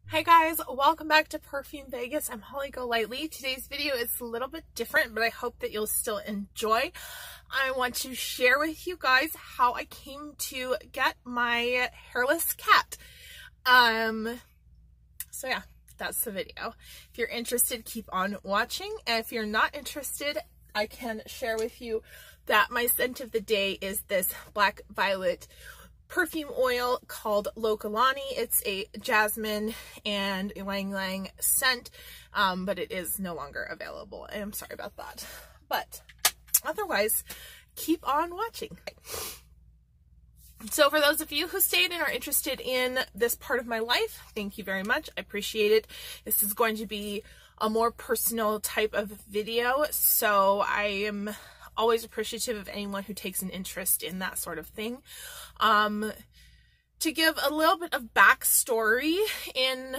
Hi guys, welcome back to Perfume Vegas. I'm Holly Golightly. Today's video is a little bit different, but I hope that you'll still enjoy. I want to share with you guys how I came to get my hairless cat. So yeah, that's the video. If you're interested, keep on watching. And if you're not interested, I can share with you that my scent of the day is this black violet perfume oil called Lokalani. It's a jasmine and ylang ylang scent, but it is no longer available. I'm sorry about that. But otherwise, keep on watching. So for those of you who stayed and are interested in this part of my life, thank you very much. I appreciate it. This is going to be a more personal type of video, so I am always appreciative of anyone who takes an interest in that sort of thing. To give a little bit of backstory, in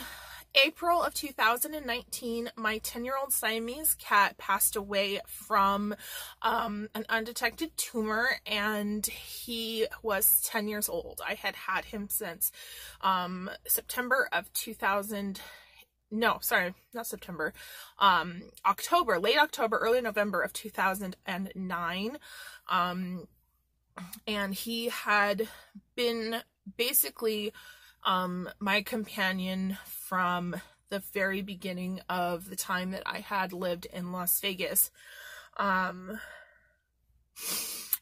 April of 2019, my 10-year-old Siamese cat passed away from an undetected tumor, and he was 10 years old. I had had him since September of 2000. No, sorry, not September. October, late October, early November of 2009. And he had been basically my companion from the very beginning of the time that I had lived in Las Vegas.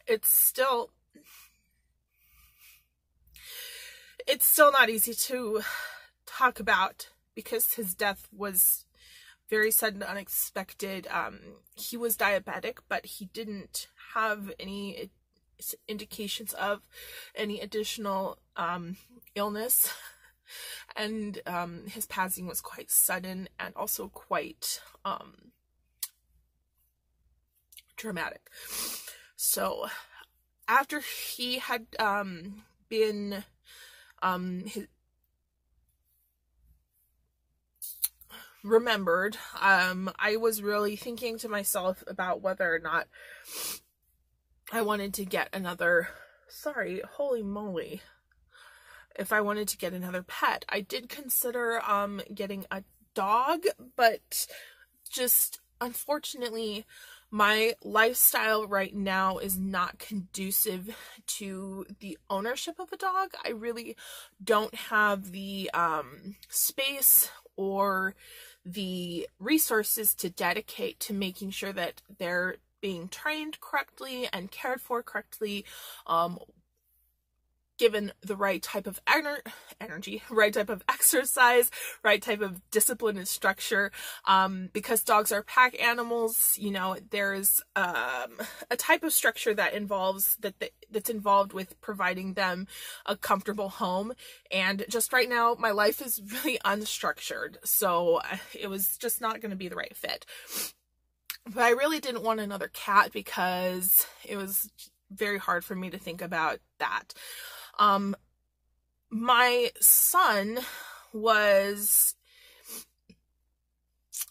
It's still not easy to talk about because his death was very sudden, unexpected. He was diabetic, but he didn't have any indications of any additional illness, and his passing was quite sudden and also quite dramatic. So after he had been remembered, I was really thinking to myself about whether or not I wanted to get another, holy moly, if I wanted to get another pet. I did consider getting a dog, but just unfortunately my lifestyle right now is not conducive to the ownership of a dog. I really don't have the space or the resources to dedicate to making sure that they're being trained correctly and cared for correctly, given the right type of energy, right type of exercise, right type of discipline and structure. Because dogs are pack animals, you know, there's a type of structure that involves that's involved with providing them a comfortable home. And just right now, my life is really unstructured, so it was just not going to be the right fit. But I really didn't want another cat because it was very hard for me to think about that. My son was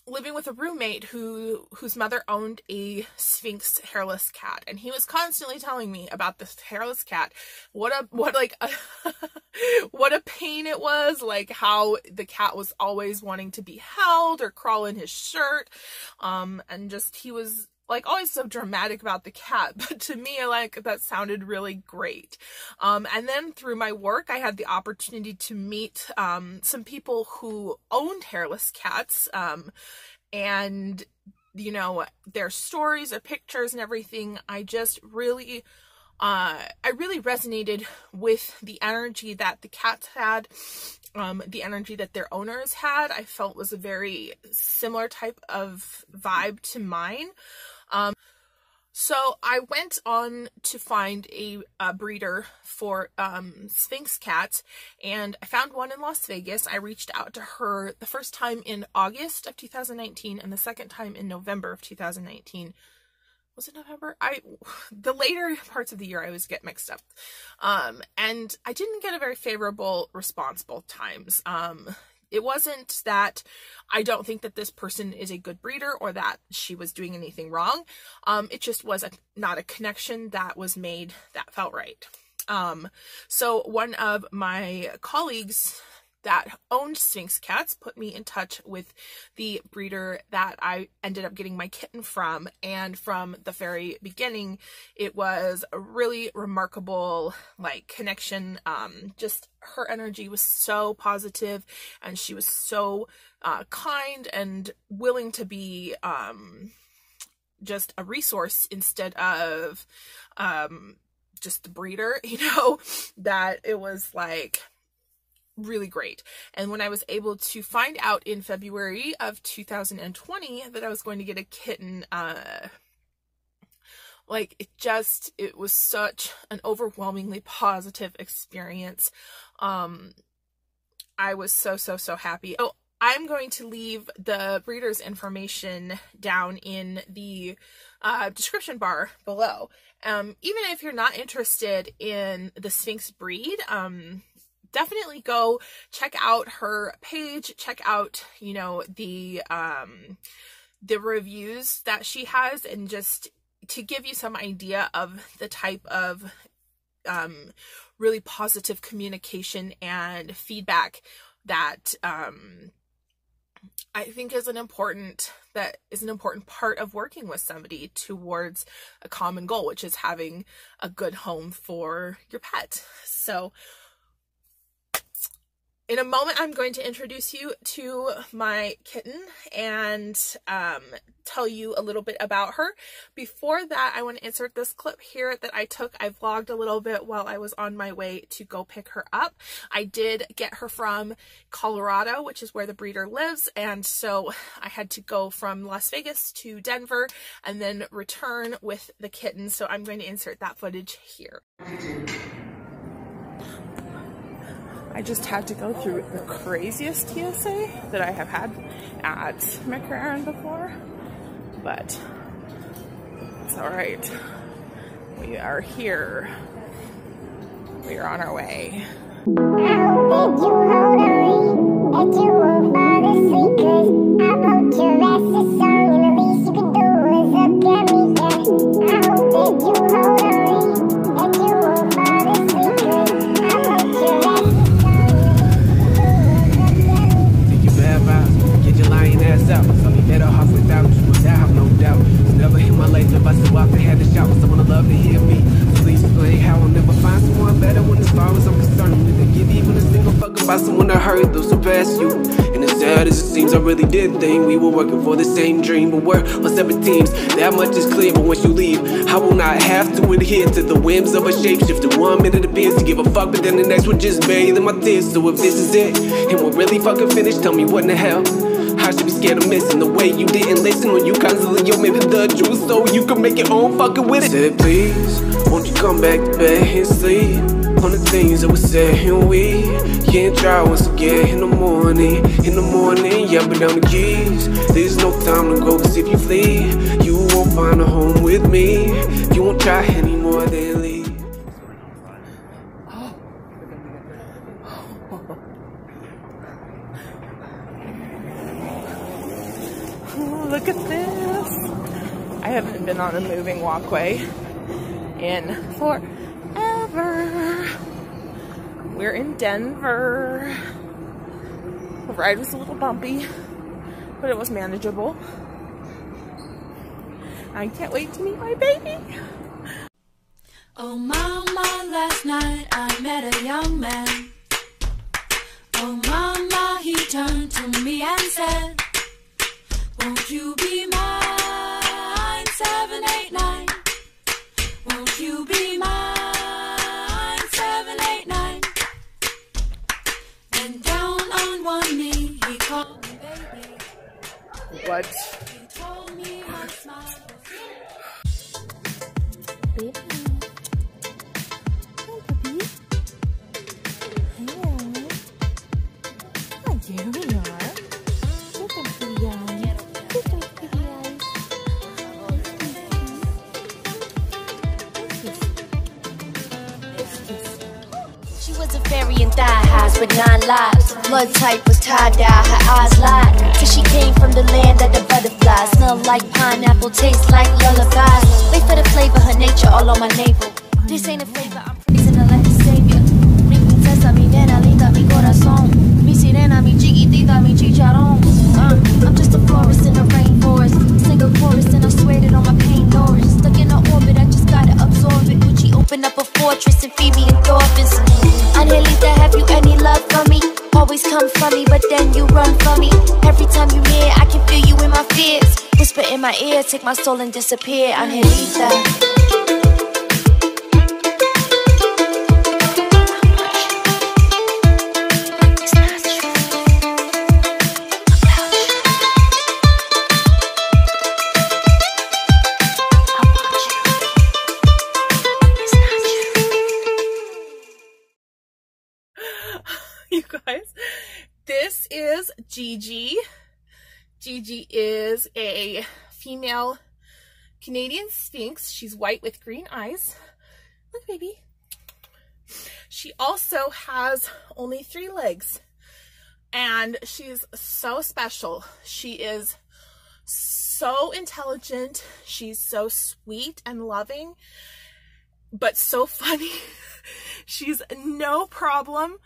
living with a roommate whose mother owned a Sphinx hairless cat, and he was constantly telling me about this hairless cat, what a pain it was, like how the cat was always wanting to be held or crawl in his shirt, and just he was like always so dramatic about the cat, but to me, like, that sounded really great. And then through my work, I had the opportunity to meet some people who owned hairless cats, and you know, their stories, their pictures and everything. I just really resonated with the energy that the cats had, the energy that their owners had. I felt was a very similar type of vibe to mine. So I went on to find a breeder for Sphinx cats, and I found one in Las Vegas. I reached out to her the first time in August of 2019 and the second time in November of 2019. Was it November? The later parts of the year I always get mixed up. And I didn't get a very favorable response both times. It wasn't that I don't think that this person is a good breeder or that she was doing anything wrong. It just was not a connection that was made that felt right. So one of my colleagues that owned Sphinx cats put me in touch with the breeder that I ended up getting my kitten from, and from the very beginning it was a really remarkable like connection. Just her energy was so positive, and she was so kind and willing to be just a resource instead of just the breeder, you know, that it was like really great. And when I was able to find out in February of 2020 that I was going to get a kitten, like it was such an overwhelmingly positive experience. I was so happy. Oh, I'm going to leave the breeder's information down in the description bar below. Even if you're not interested in the Sphinx breed, definitely go check out her page, check out, you know, the reviews that she has, and just to give you some idea of the type of really positive communication and feedback that I think is an important part of working with somebody towards a common goal, which is having a good home for your pet. So in a moment, I'm going to introduce you to my kitten and tell you a little bit about her. Before that, I want to insert this clip here that I took. I vlogged a little bit while I was on my way to go pick her up. I did get her from Colorado, which is where the breeder lives, and so I had to go from Las Vegas to Denver and then return with the kitten. So I'm going to insert that footage here. I just had to go through the craziest TSA that I have had at McCarran before, but it's all right. We are here. We are on our way. I hope that you hold on, that you won't fall asleep, 'cause I wrote your ass a song, and the least you can do is look at me, yeah. I hope that you hold on, that you won't fall asleep, 'cause I wrote your ass a Get your lying ass out. So you better off without you, but I have no doubt. It's never in my life if I still often had to shout for someone to love to hear me. Please explain how I'll never find someone better when as far as I'm concerned. If they give even a single fuck about someone that hurt, they'll surpass you. And as sad as it seems, I really did think we were working for the same dream, but we're on separate teams. That much is clear, but once you leave, I will not have to adhere to the whims of a shapeshifter. 1 minute appears to give a fuck, but then the next one just bathe in my tears. So if this is it, and we're really fucking finished, tell me what in the hell? I should be scared of missing the way you didn't listen when you constantly omitted the truth so you can make your own fucking with it. Said please, won't you come back to bed and sleep on the things that we said and we can't try once again in the morning, yeah, put down the keys. There's no time to go, cause if you flee, you won't find a home with me. You won't try anymore, then leave. Look at this. I haven't been on a moving walkway in forever. We're in Denver. The ride was a little bumpy, but it was manageable. I can't wait to meet my baby. Oh mama, last night I met a young man. Oh mama, he turned to me and said, won't you be mine, 789? Won't you be mine, 789? And down on one knee, he called me baby. What? He told me my smile was Baby. Hi, puppy. Hello. Hi, there we are. Look at pretty eyes. Look at pretty eyes. She was a fairy in thigh highs with 9 lives. Blood type was tie-dye, her eyes lied. Cause she came from the land of the butterflies. Smell like pineapple, taste like lullabies. Wait for the flavor, her nature all on my navel. This ain't a flavor, I'm praising her like a savior. Mi princesa, mi nena linda, mi corazón. Mi mi chiquitita, mi chicharrón. I'm just a florist in a rainforest. Sing a chorus and I swear that on my pain Norris. Stuck in her orbit, I just gotta absorb it. Would she open up a fortress and feed me endorphins? Angelita, have you any love for me? Always come for me, but then you run from me. Every time you near, I can feel you in my fears. Whisper in my ear, take my soul and disappear. Angelita. You guys, this is GiGi. GiGi is a female Canadian Sphinx. She's white with green eyes. Look, baby. She also has only 3 legs, and she's so special. She is so intelligent. She's so sweet and loving, but so funny. She's no problem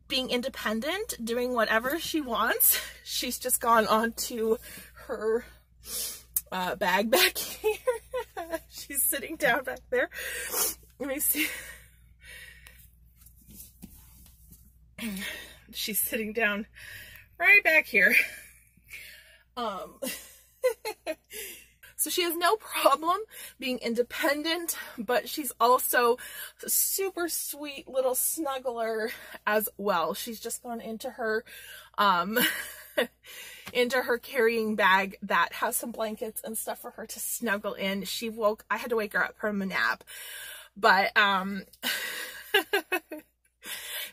being independent, doing whatever she wants. She's just gone on to her bag back here. She's sitting down back there. Let me see. She's sitting down right back here. So she has no problem being independent, but she's also a super sweet little snuggler as well. She's just gone into her carrying bag that has some blankets and stuff for her to snuggle in. I had to wake her up from a nap, but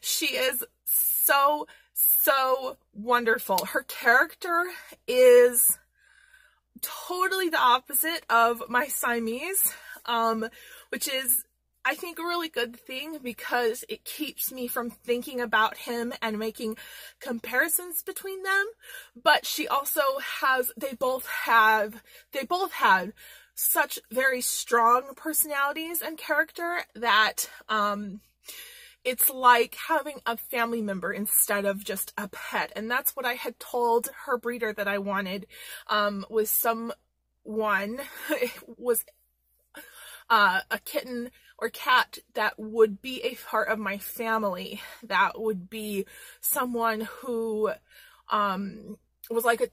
she is so wonderful. Her character is totally the opposite of my Siamese, which is, I think, a really good thing because it keeps me from thinking about him and making comparisons between them. But she also has, they both had such very strong personalities and character that it's like having a family member instead of just a pet. And that's what I had told her breeder that I wanted, was someone, was a kitten or cat that would be a part of my family, that would be someone who was like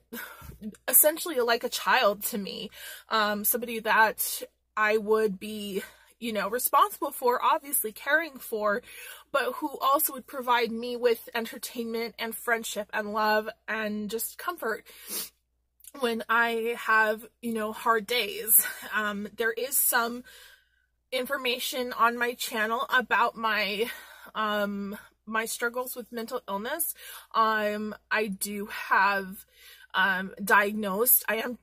essentially like a child to me, somebody that I would be, you know, responsible for, obviously caring for, but who also would provide me with entertainment and friendship and love and just comfort when I have, you know, hard days. There is some information on my channel about my struggles with mental illness. I do have I am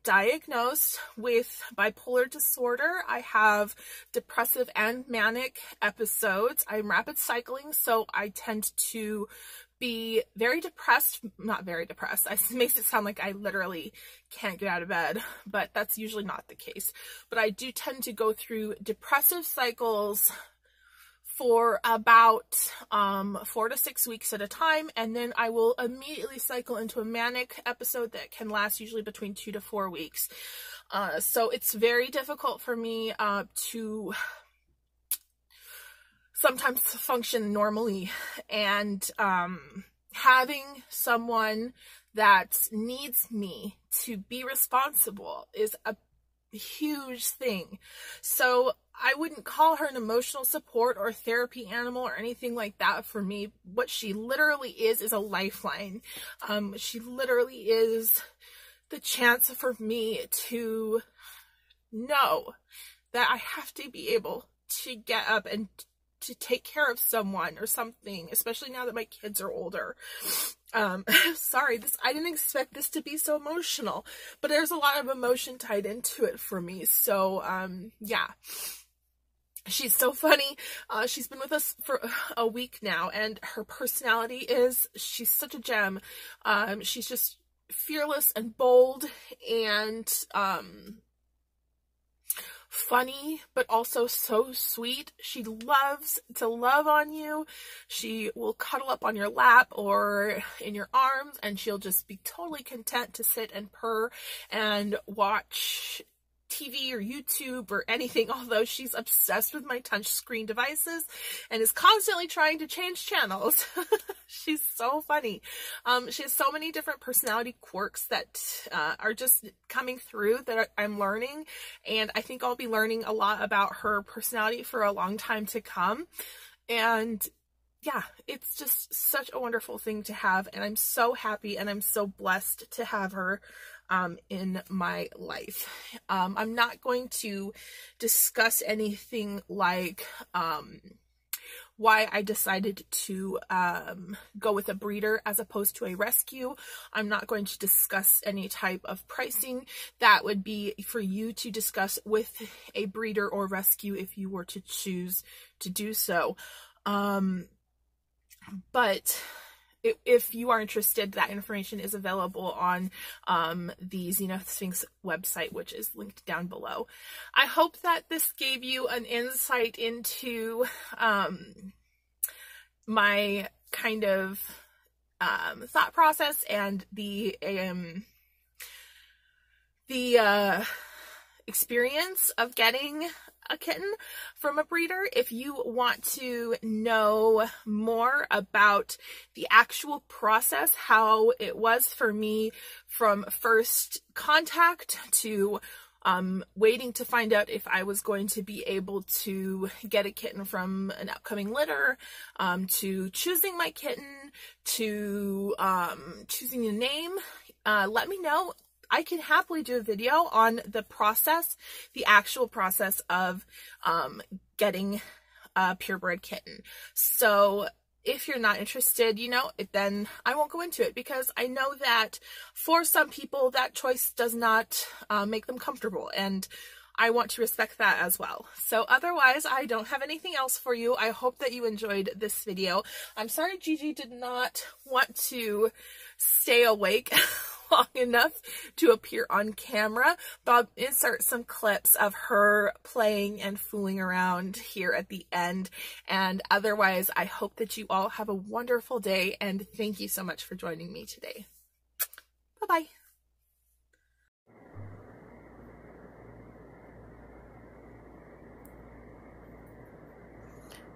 diagnosed with bipolar disorder. I have depressive and manic episodes. I'm rapid cycling, so I tend to be very depressed. Not very depressed. It makes it sound like I literally can't get out of bed, but that's usually not the case. But I do tend to go through depressive cycles for about 4 to 6 weeks at a time, and then I will immediately cycle into a manic episode that can last usually between 2 to 4 weeks. So it's very difficult for me to sometimes function normally, and having someone that needs me to be responsible is a huge thing. So I wouldn't call her an emotional support or therapy animal or anything like that for me. What she literally is a lifeline. She literally is the chance for me to know that I have to be able to get up and to take care of someone or something, especially now that my kids are older. Sorry, I didn't expect this to be so emotional, but there's a lot of emotion tied into it for me. So, yeah. She's so funny. She's been with us for a week now, and her personality is, she's such a gem. She's just fearless and bold and funny, but also so sweet. She loves to love on you. She will cuddle up on your lap or in your arms, and she'll just be totally content to sit and purr and watch TV or YouTube or anything, although she's obsessed with my touchscreen devices and is constantly trying to change channels. She's so funny. She has so many different personality quirks that are just coming through that I'm learning, and I think I'll be learning a lot about her personality for a long time to come. And yeah, it's just such a wonderful thing to have, and I'm so happy and I'm so blessed to have her in my life. I'm not going to discuss anything like why I decided to go with a breeder as opposed to a rescue. I'm not going to discuss any type of pricing. That would be for you to discuss with a breeder or rescue if you were to choose to do so. But if you are interested, that information is available on the XenoSphynx website, which is linked down below. I hope that this gave you an insight into my kind of thought process and the experience of getting a kitten from a breeder. If you want to know more about the actual process, how it was for me from first contact to waiting to find out if I was going to be able to get a kitten from an upcoming litter, to choosing my kitten, to choosing a name, let me know. I can happily do a video on the process, the actual process of getting a purebred kitten. So if you're not interested, you know, then I won't go into it, because I know that for some people that choice does not make them comfortable, and I want to respect that as well. So otherwise, I don't have anything else for you. I hope that you enjoyed this video. I'm sorry GiGi did not want to stay awake long enough to appear on camera, but I'll insert some clips of her playing and fooling around here at the end. And otherwise, I hope that you all have a wonderful day, and thank you so much for joining me today. Bye-bye.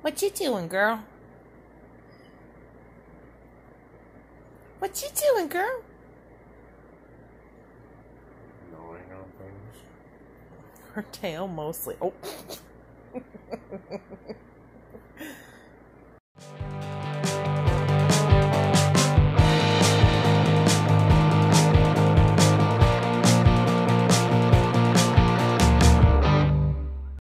What you doing, girl? What you doing, girl? Gnawing on things. Her tail mostly. Oh.